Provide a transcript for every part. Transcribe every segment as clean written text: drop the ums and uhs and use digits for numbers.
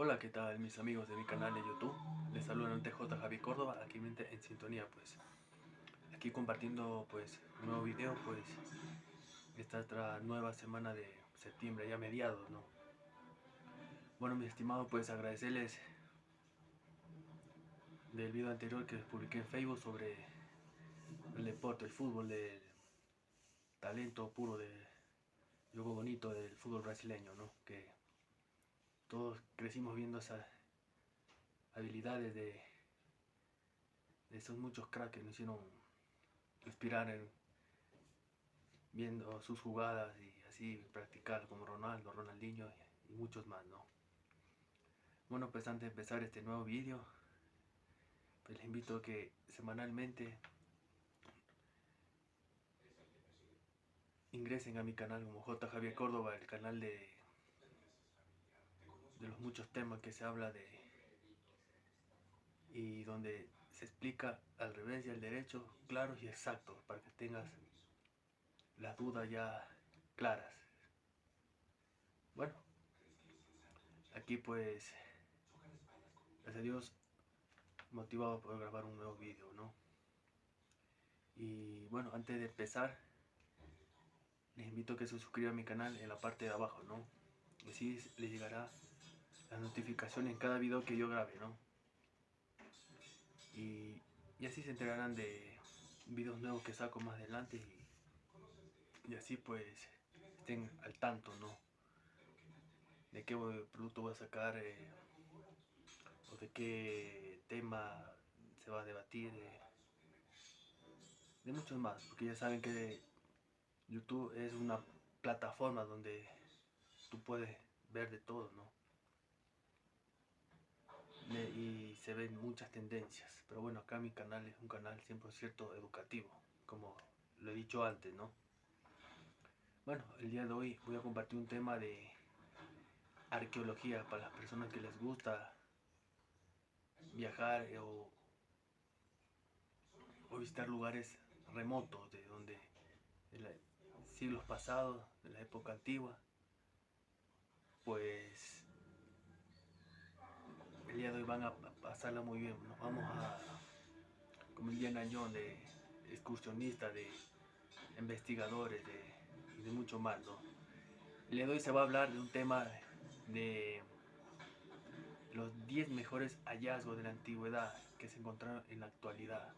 Hola, ¿qué tal mis amigos de mi canal de YouTube? Les saluda el TJ Javi Córdoba, aquí en sintonía, pues aquí compartiendo pues un nuevo video, pues esta otra nueva semana de septiembre, ya mediados, ¿no? Bueno, mi estimado, pues agradecerles del video anterior que publiqué en Facebook sobre el deporte, el fútbol, del talento puro, del juego bonito del fútbol brasileño, ¿no? Que todos crecimos viendo esas habilidades de esos muchos cracks que nos hicieron inspirar viendo sus jugadas y así practicar como Ronaldo, Ronaldinho y muchos más, ¿no? Bueno, pues antes de empezar este nuevo vídeo, pues les invito a que semanalmente ingresen a mi canal como J. Javier Córdoba, el canal de los muchos temas que se habla de y donde se explica al revés y al derecho claros y exactos para que tengas las dudas ya claras. Bueno, aquí pues, gracias a Dios, motivado por grabar un nuevo vídeo, ¿no? Y bueno, antes de empezar, les invito a que se suscriban a mi canal en la parte de abajo, ¿no? Así les llegará las notificaciones en cada video que yo grabe, ¿no? Y así se enterarán de videos nuevos que saco más adelante y así pues estén al tanto, ¿no? De qué producto voy a sacar o de qué tema se va a debatir, de muchos más, porque ya saben que YouTube es una plataforma donde tú puedes ver de todo, ¿no? Y se ven muchas tendencias, pero bueno, acá mi canal es un canal 100% educativo, como lo he dicho antes, ¿no? Bueno, el día de hoy voy a compartir un tema de arqueología para las personas que les gusta viajar o visitar lugares remotos de donde de siglos pasados, de la época antigua. Pues el día de hoy van a pasarla muy bien. Nos vamos a, como Indiana Jones, de excursionistas, de investigadores y de mucho más, ¿no? El día de hoy se va a hablar de un tema de los 10 mejores hallazgos de la antigüedad que se encontraron en la actualidad.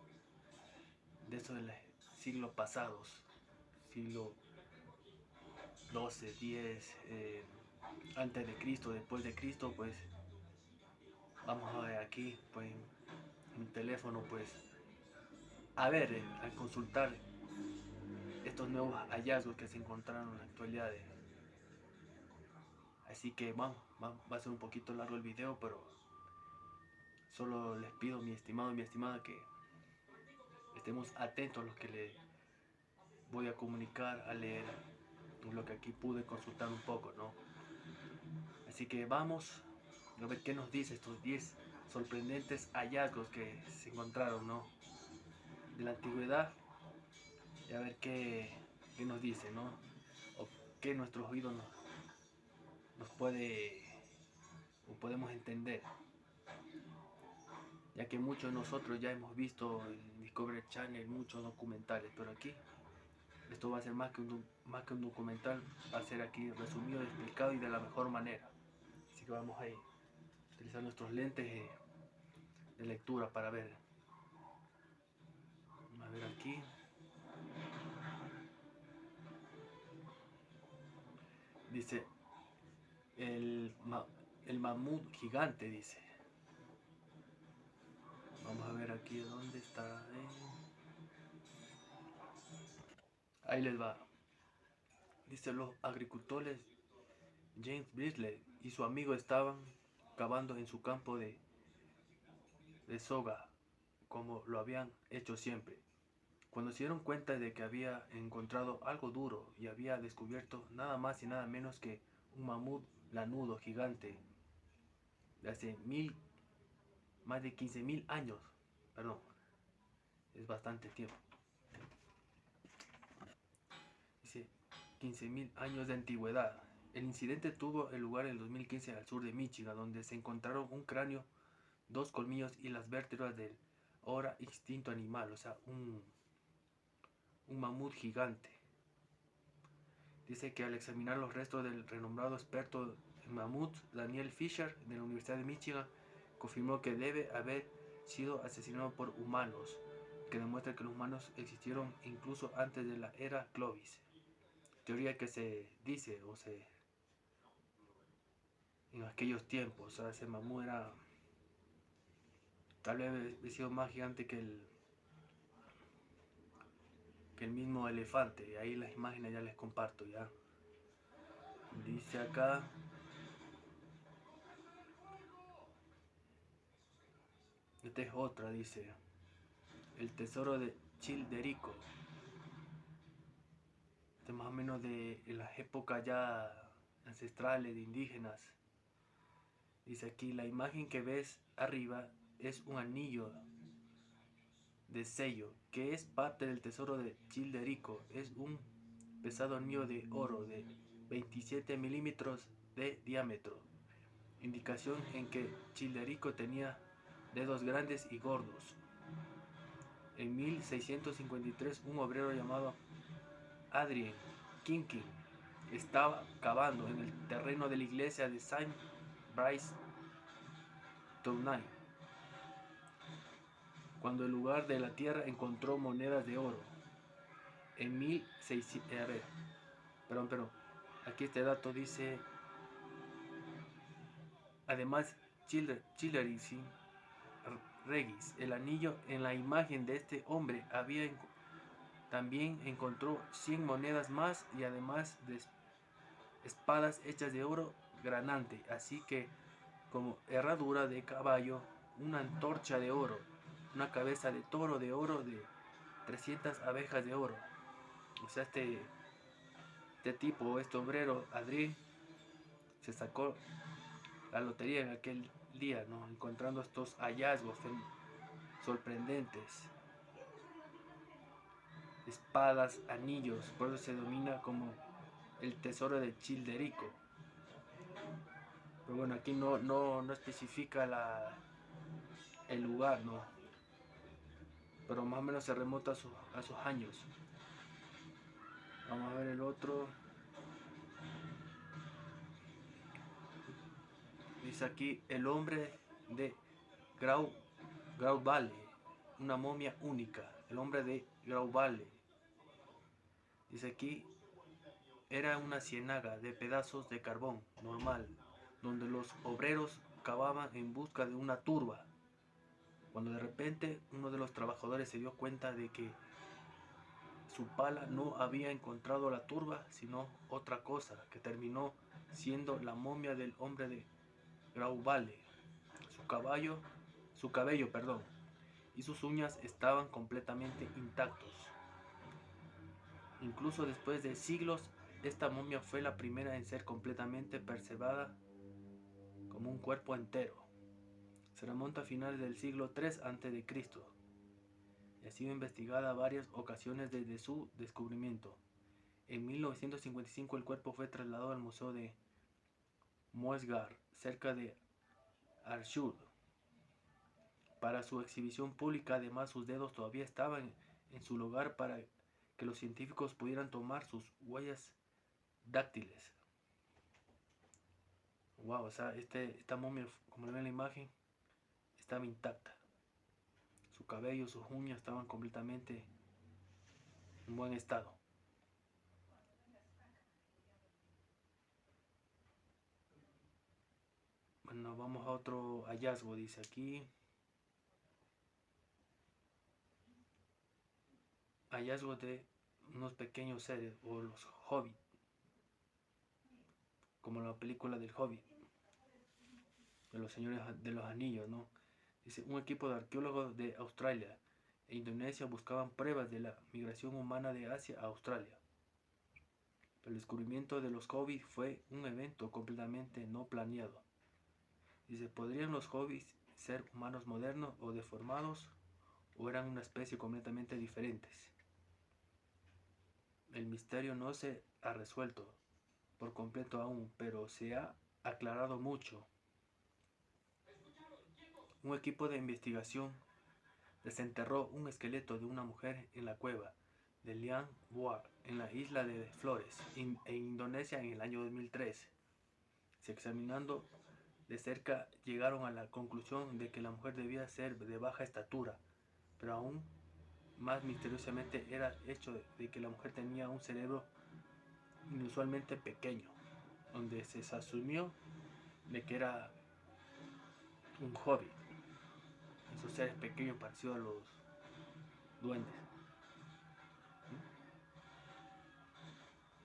De esos de los siglos pasados, siglo XII, X, antes de Cristo, después de Cristo, pues vamos a ver aquí, pues en un teléfono, pues a ver, al consultar estos nuevos hallazgos que se encontraron en la actualidad. Así que vamos, va a ser un poquito largo el video, pero solo les pido, mi estimado y mi estimada, que estemos atentos a lo que les voy a comunicar, a leer, lo que aquí pude consultar un poco, ¿no? Así que vamos a ver qué nos dice estos 10 sorprendentes hallazgos que se encontraron, ¿no? De la antigüedad, y a ver qué nos dice, ¿no? O qué nuestros oídos nos puede o podemos entender, ya que muchos de nosotros ya hemos visto en Discovery Channel muchos documentales, pero aquí esto va a ser más que un documental, va a ser aquí resumido, explicado y de la mejor manera. Así que vamos a utilizar nuestros lentes de lectura para ver. Vamos a ver aquí. Dice, el, el mamut gigante, dice. Vamos a ver aquí dónde está. Ahí les va. Dice, los agricultores James Beasley y su amigo estaban cavando en su campo de soga, como lo habían hecho siempre, cuando se dieron cuenta de que había encontrado algo duro y había descubierto nada más y nada menos que un mamut lanudo gigante de hace más de 15.000 años. Perdón, es bastante tiempo. Dice 15.000 años de antigüedad. El incidente tuvo lugar en el 2015 al sur de Michigan, donde se encontraron un cráneo, 2 colmillos y las vértebras del ahora extinto animal, o sea, un mamut gigante. Dice que al examinar los restos del renombrado experto en mamuts, Daniel Fisher, de la Universidad de Michigan, confirmó que debe haber sido asesinado por humanos, que demuestra que los humanos existieron incluso antes de la era Clovis. Teoría que se dice, o se en aquellos tiempos, o sea, ese mamut era tal vez ha sido más gigante que el mismo elefante. Ahí las imágenes ya les comparto ya. Dice acá, esta es otra, dice, el tesoro de Childerico. Este más o menos de las épocas ya ancestrales de indígenas. Dice aquí, la imagen que ves arriba es un anillo de sello, que es parte del tesoro de Childerico. Es un pesado anillo de oro de 27 milímetros de diámetro, indicación en que Childerico tenía dedos grandes y gordos. En 1653 un obrero llamado Adrien Kinkin estaba cavando en el terreno de la iglesia de Saint Brice Tournai, cuando en lugar de la tierra encontró monedas de oro. En 1600, aquí este dato dice, además Childerici Regis, el anillo en la imagen de este hombre, también encontró 100 monedas más y además de espadas hechas de oro granante, así que como herradura de caballo, una antorcha de oro, una cabeza de toro de oro de 300 abejas de oro. O sea, este tipo, este obrero, Adrien, se sacó la lotería en aquel día, ¿no? Encontrando estos hallazgos sorprendentes. Espadas, anillos, por eso se denomina como el tesoro de Childerico. Pero bueno, aquí no especifica el lugar, ¿no? Pero más o menos se remonta a sus años. Vamos a ver el otro. Dice aquí, el hombre de Grau Valley, una momia única. El hombre de Grau Valley. Dice aquí, era una ciénaga de pedazos de carbón normal, donde los obreros cavaban en busca de una turba, cuando de repente uno de los trabajadores se dio cuenta de que su pala no había encontrado la turba, sino otra cosa, que terminó siendo la momia del hombre de Grau Valley. Su cabello, y sus uñas estaban completamente intactos. Incluso después de siglos, esta momia fue la primera en ser completamente preservada como un cuerpo entero. Se remonta a finales del siglo III a.C. y ha sido investigada varias ocasiones desde su descubrimiento. En 1955 el cuerpo fue trasladado al Museo de Moesgar, cerca de Aarschot, para su exhibición pública. Además, sus dedos todavía estaban en su lugar para que los científicos pudieran tomar sus huellas dáctiles. Wow, o sea, esta momia, como ven en la imagen, estaba intacta. Su cabello, sus uñas estaban completamente en buen estado. Bueno, vamos a otro hallazgo, dice aquí. Hallazgo de unos pequeños seres, o los hobbits, como la película del Hobbit, de los señores de los anillos, ¿no? Dice, un equipo de arqueólogos de Australia e Indonesia buscaban pruebas de la migración humana de Asia a Australia. El descubrimiento de los hobbits fue un evento completamente no planeado. Dice, ¿podrían los hobbits ser humanos modernos o deformados, o eran una especie completamente diferentes? El misterio no se ha resuelto. por completo aún, pero se ha aclarado mucho. Un equipo de investigación desenterró un esqueleto de una mujer en la cueva de Liang Boar en la isla de Flores, en Indonesia, en el año 2013. Si examinando de cerca llegaron a la conclusión de que la mujer debía ser de baja estatura, pero aún más misteriosamente era hecho de que la mujer tenía un cerebro inusualmente pequeño, donde se asumió de que era un hobbit, esos seres pequeños parecidos a los duendes.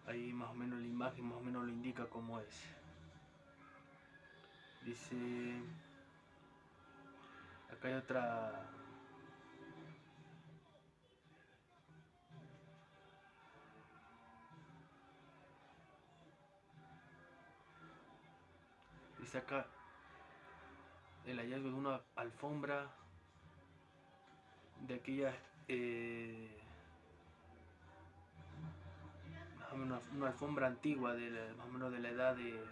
Ahí más o menos la imagen más o menos lo indica cómo es. Dice, acá hay otra. Dice acá el hallazgo de una alfombra de aquella más o menos una alfombra antigua más o menos de la edad del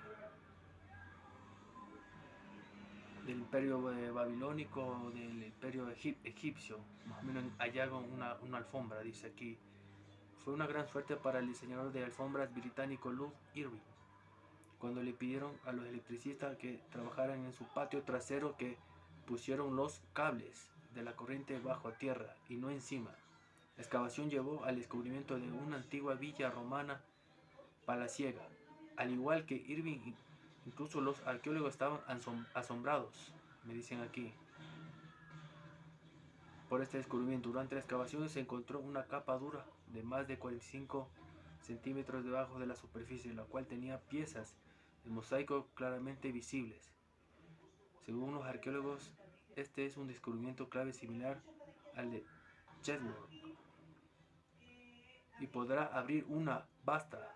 imperio babilónico, del imperio egipcio. Más o menos hallazgo una alfombra, dice aquí. Fue una gran suerte para el diseñador de alfombras británico Lord Irving, cuando le pidieron a los electricistas que trabajaran en su patio trasero que pusieron los cables de la corriente bajo tierra y no encima. La excavación llevó al descubrimiento de una antigua villa romana palaciega. Al igual que Irving, incluso los arqueólogos estaban asombrados, me dicen aquí, por este descubrimiento. Durante la excavación se encontró una capa dura de más de 45 centímetros debajo de la superficie, la cual tenía piezas de mosaico claramente visibles. Según los arqueólogos, este es un descubrimiento clave similar al de Chatsworth y podrá abrir una vasta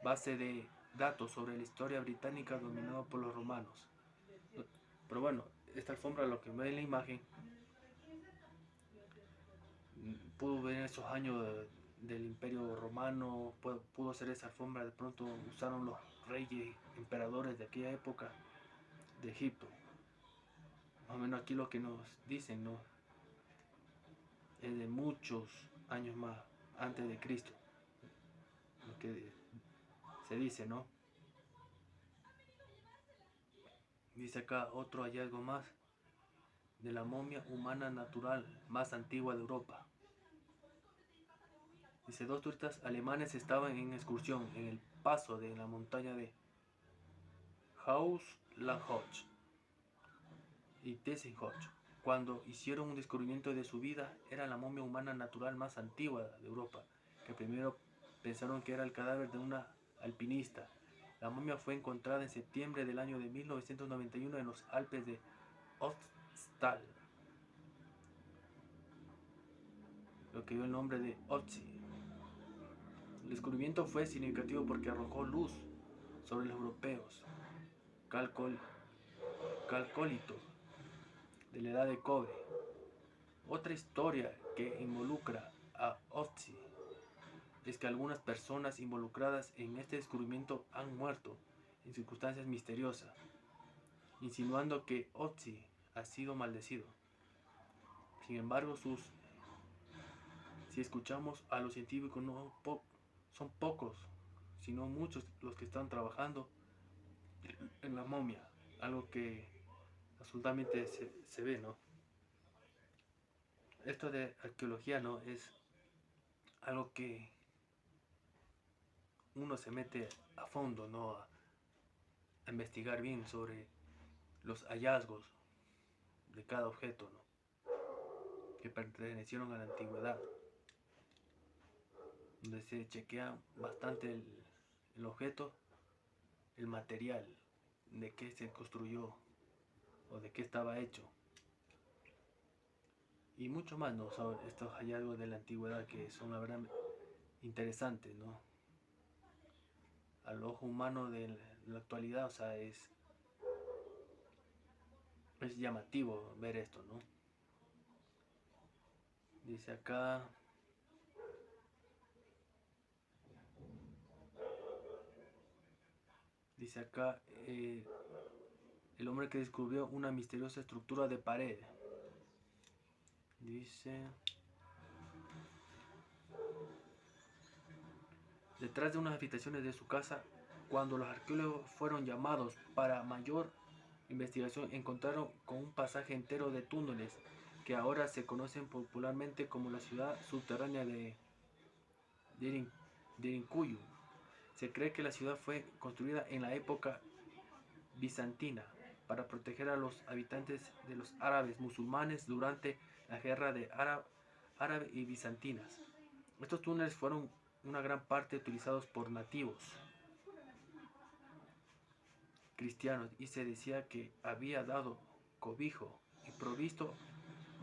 base de datos sobre la historia británica dominada por los romanos. Pero bueno, esta alfombra, lo que ve en la imagen, pudo ver en esos años del imperio romano, pudo ser esa alfombra, de pronto usaron los reyes, emperadores de aquella época de Egipto. Más o menos aquí lo que nos dicen, ¿no? Es de muchos años más antes de Cristo, lo que se dice, ¿no? Dice acá otro hallazgo más de la momia humana natural más antigua de Europa. Dice, dos turistas alemanes estaban en excursión en el paso de la montaña de Haus-la-Hoche y Tessenhoch, cuando hicieron un descubrimiento de su vida. Era la momia humana natural más antigua de Europa, que primero pensaron que era el cadáver de una alpinista. La momia fue encontrada en septiembre del año de 1991 en los Alpes de Ötztal, lo que dio el nombre de Ötzi. El descubrimiento fue significativo porque arrojó luz sobre los europeos calcólitos de la edad de cobre. Otra historia que involucra a Ötzi es que algunas personas involucradas en este descubrimiento han muerto en circunstancias misteriosas, insinuando que Ötzi ha sido maldecido. Sin embargo, si escuchamos a los científicos, son pocos, sino muchos los que están trabajando en la momia, algo que absolutamente se ve, ¿no? Esto de arqueología, ¿no? Es algo que uno se mete a fondo, ¿no? A investigar bien sobre los hallazgos de cada objeto, ¿no? Que pertenecieron a la antigüedad, donde se chequea bastante el objeto, el material, de qué se construyó o de qué estaba hecho, y mucho más, ¿no? Sobre estos hallazgos de la antigüedad, que son la verdad interesantes, ¿no? Al ojo humano de la actualidad, o sea, es llamativo ver esto, ¿no? Dice acá, Dice acá, el hombre que descubrió una misteriosa estructura de pared. Dice, detrás de unas habitaciones de su casa, cuando los arqueólogos fueron llamados para mayor investigación, encontraron con un pasaje entero de túneles que ahora se conocen popularmente como la ciudad subterránea de Derinkuyu. Se cree que la ciudad fue construida en la época bizantina para proteger a los habitantes de los árabes musulmanes durante la guerra de árabe y bizantinas. Estos túneles fueron una gran parte utilizados por nativos cristianos y se decía que había dado cobijo y provisto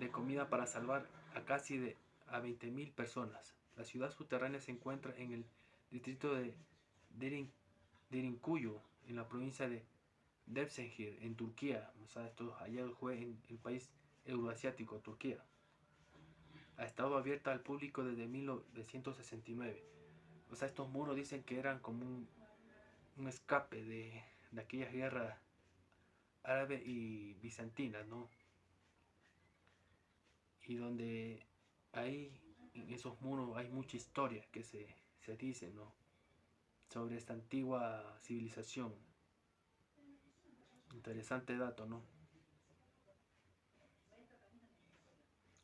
de comida para salvar a casi a 20.000 personas. La ciudad subterránea se encuentra en el distrito de Derinkuyu, en la provincia de Devşehir, en Turquía. O sea, esto allá fue en el país euroasiático, Turquía. Ha estado abierta al público desde 1969. O sea, estos muros dicen que eran como un escape de aquellas guerras árabe y bizantinas, ¿no? Y donde hay, en esos muros hay mucha historia que se dice, ¿no? Sobre esta antigua civilización. Interesante dato, ¿no?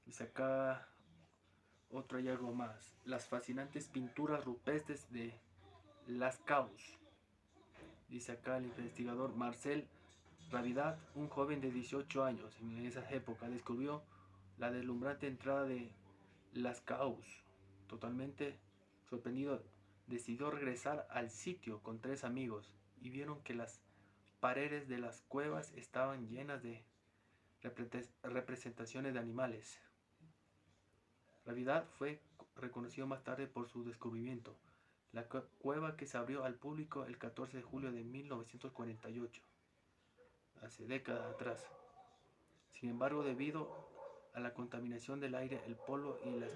Dice acá otro hallazgo más. Las fascinantes pinturas rupestres de Lascaux. Dice acá el investigador Marcel Rabidat, un joven de 18 años en esa época, descubrió la deslumbrante entrada de Lascaux. Totalmente sorprendido, decidió regresar al sitio con 3 amigos y vieron que las paredes de las cuevas estaban llenas de representaciones de animales. Rabidat fue reconocido más tarde por su descubrimiento. La cueva que se abrió al público el 14 de julio de 1948, hace décadas atrás. Sin embargo, debido a la contaminación del aire, el polvo y la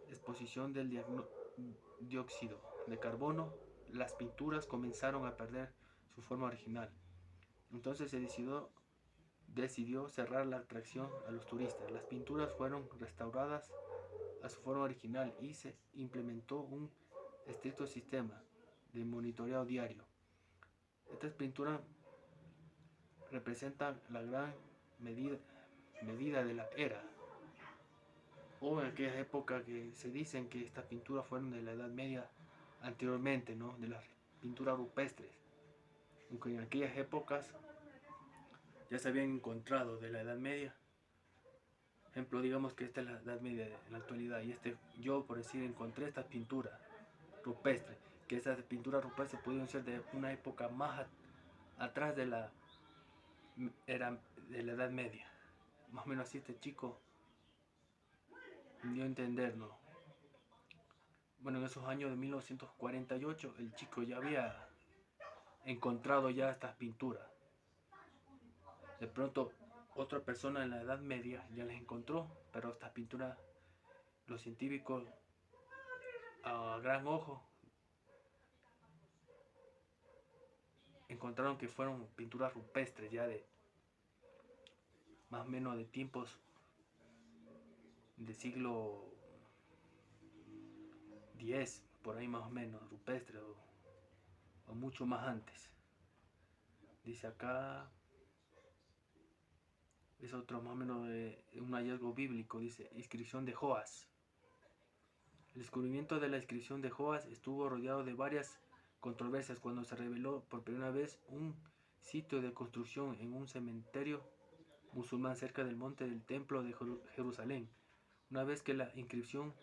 exposición del dióxido de carbono, las pinturas comenzaron a perder su forma original. Entonces se decidió cerrar la atracción a los turistas. Las pinturas fueron restauradas a su forma original y se implementó un estricto sistema de monitoreo diario. Estas pinturas representan la gran medida de la era, o en aquellas épocas que se dicen que estas pinturas fueron de la Edad Media anteriormente, ¿no? De las pinturas rupestres, aunque en aquellas épocas ya se habían encontrado de la Edad Media. Ejemplo, digamos que esta es la Edad Media en la actualidad y yo, por decir, encontré estas pinturas rupestres, que esas pinturas rupestres pudieron ser de una época más atrás de la Edad Media. Más o menos así este chico dio a entender, ¿no? Bueno, en esos años de 1948 el chico ya había encontrado ya estas pinturas. De pronto otra persona en la Edad Media ya las encontró, pero estas pinturas los científicos a gran ojo encontraron que fueron pinturas rupestres ya de más o menos de tiempos del siglo X, por ahí más o menos, rupestres o mucho más antes. Dice acá, es otro más o menos de un hallazgo bíblico, dice inscripción de Joás. El descubrimiento de la inscripción de Joás estuvo rodeado de varias controversias cuando se reveló por primera vez un sitio de construcción en un cementerio musulmán cerca del monte del Templo de Jerusalén. Una vez que la inscripción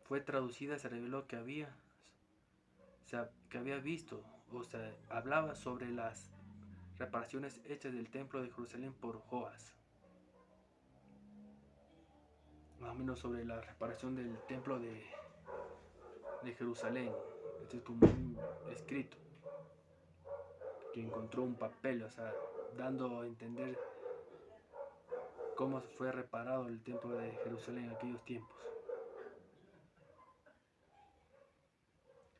fue traducida, se reveló que había visto, o sea, hablaba sobre las reparaciones hechas del Templo de Jerusalén por Joás. Más o menos sobre la reparación del Templo de Jerusalén. Este es como un escrito que encontró un papel, o sea, dando a entender cómo fue reparado el Templo de Jerusalén en aquellos tiempos.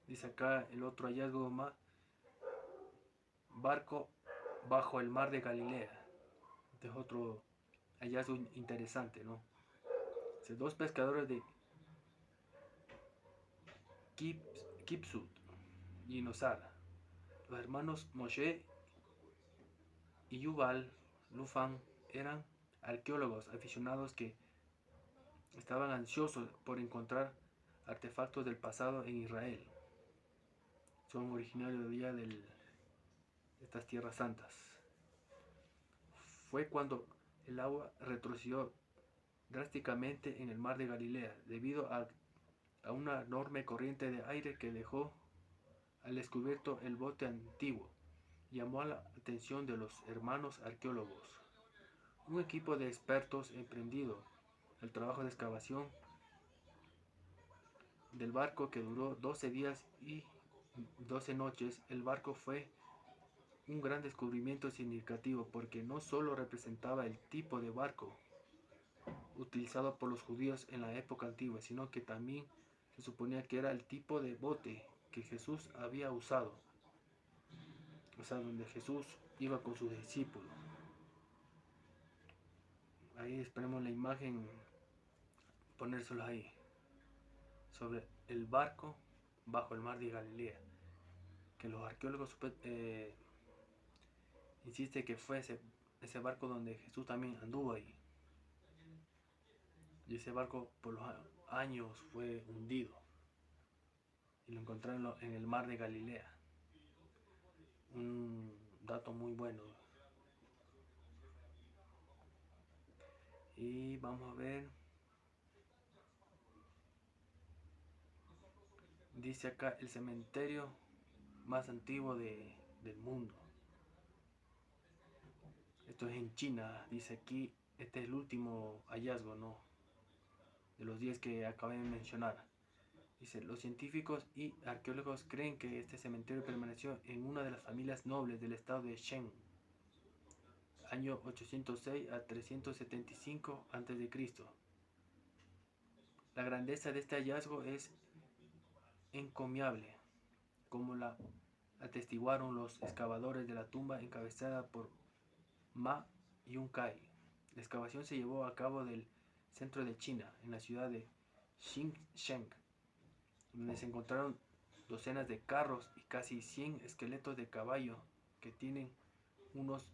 Dice acá el otro hallazgo más, barco bajo el mar de Galilea. Este es otro hallazgo interesante, ¿no? Dos pescadores de Kipsut y Nosara, los hermanos Moshe y Yuval Lufan, eran arqueólogos aficionados que estaban ansiosos por encontrar artefactos del pasado en Israel. Son originarios de estas tierras santas. Fue cuando el agua retrocedió drásticamente en el mar de Galilea debido a una enorme corriente de aire que dejó al descubierto el bote antiguo. Llamó la atención de los hermanos arqueólogos. Un equipo de expertos emprendido el trabajo de excavación del barco, que duró 12 días y 12 noches. El barco fue un gran descubrimiento significativo porque no solo representaba el tipo de barco utilizado por los judíos en la época antigua, sino que también se suponía que era el tipo de bote que Jesús había usado, o sea, donde Jesús iba con sus discípulos. Ahí esperemos la imagen, ponérselo ahí, sobre el barco bajo el mar de Galilea, que los arqueólogos insisten que fue ese barco donde Jesús también anduvo ahí. Y ese barco por los años fue hundido y lo encontraron en el mar de Galilea. Un dato muy bueno. Y vamos a ver, dice acá, el cementerio más antiguo del mundo. Esto es en China, dice aquí. Este es el último hallazgo, ¿no?, de los 10 que acabé de mencionar. Dice, los científicos y arqueólogos creen que este cementerio permaneció en una de las familias nobles del estado de Sheng, año 806 a 375 a.C. La grandeza de este hallazgo es encomiable, como la atestiguaron los excavadores de la tumba encabezada por Ma Yunkai. La excavación se llevó a cabo del centro de China, en la ciudad de Xinjiang, donde se encontraron docenas de carros y casi 100 esqueletos de caballo que tienen unos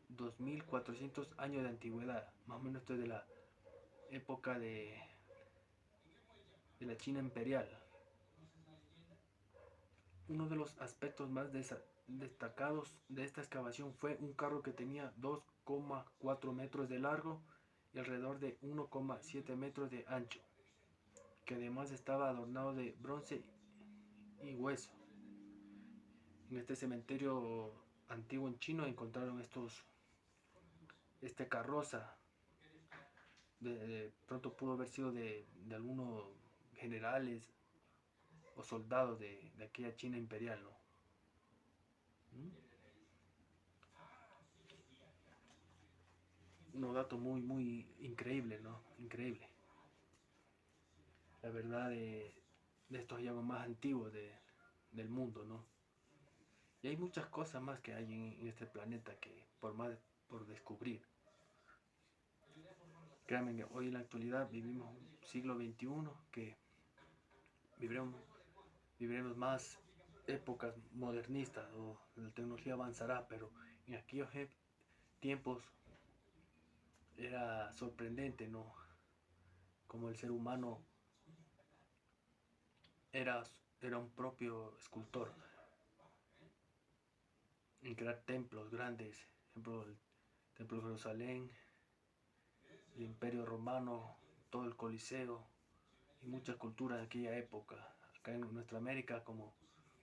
2400 años de antigüedad. Más o menos esto es de la época de la China imperial. Uno de los aspectos más destacados de esta excavación fue un carro que tenía 2,4 metros de largo y alrededor de 1,7 metros de ancho, que además estaba adornado de bronce y hueso. En este cementerio antiguo en China encontraron este carroza. De pronto pudo haber sido de algunos generales o soldados de aquella China imperial, ¿no? Unos datos muy increíbles, ¿no? Increíble. La verdad de estos hallazgos más antiguos del mundo, ¿no? Y hay muchas cosas más que hay en este planeta que por descubrir. Créanme que hoy en la actualidad vivimos un siglo XXI que viviremos más épocas modernistas, o la tecnología avanzará, pero en aquellos tiempos era sorprendente, ¿no?, como el ser humano era un propio escultor en crear templos grandes. Por ejemplo, el Templo de Jerusalén, el Imperio Romano, todo el Coliseo y muchas culturas de aquella época. Acá en nuestra América, como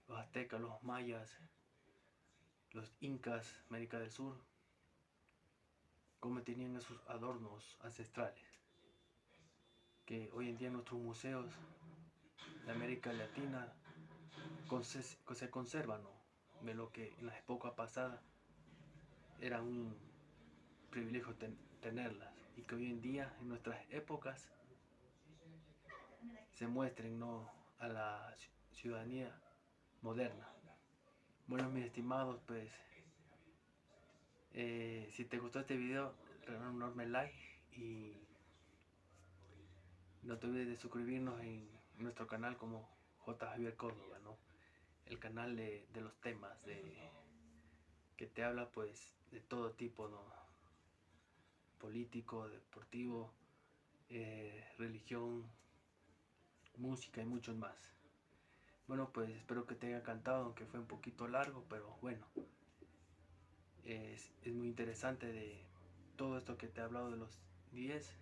los aztecas, los mayas, los incas, América del Sur, cómo tenían esos adornos ancestrales, que hoy en día en nuestros museos de América Latina se conservan, ¿no?, de lo que en las épocas pasadas era un privilegio tenerlas, y que hoy en día en nuestras épocas se muestren, ¿no?, a la ciudadanía moderna. Bueno, mis estimados, pues si te gustó este video, regala un enorme like y no te olvides de suscribirnos en nuestro canal como J. Javier Córdoba, ¿no? El canal de los temas que te habla pues de todo tipo, ¿no? Político, deportivo, religión, música y muchos más. Bueno, pues espero que te haya encantado, aunque fue un poquito largo, pero bueno, es muy interesante de todo esto que te he hablado de los 10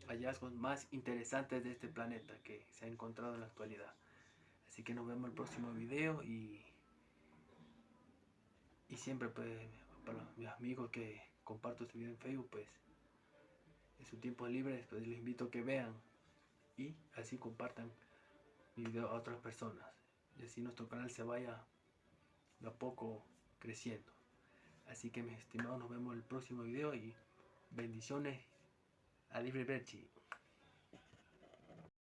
hallazgos más interesantes de este planeta que se ha encontrado en la actualidad. Así que nos vemos en el próximo video y siempre pues para mis amigos que comparto este video en Facebook, pues en su tiempo libre pues les invito a que vean y así compartan mi video a otras personas y así nuestro canal se vaya de a poco creciendo. Así que mis estimados, nos vemos en el próximo video y bendiciones. Arrivederci.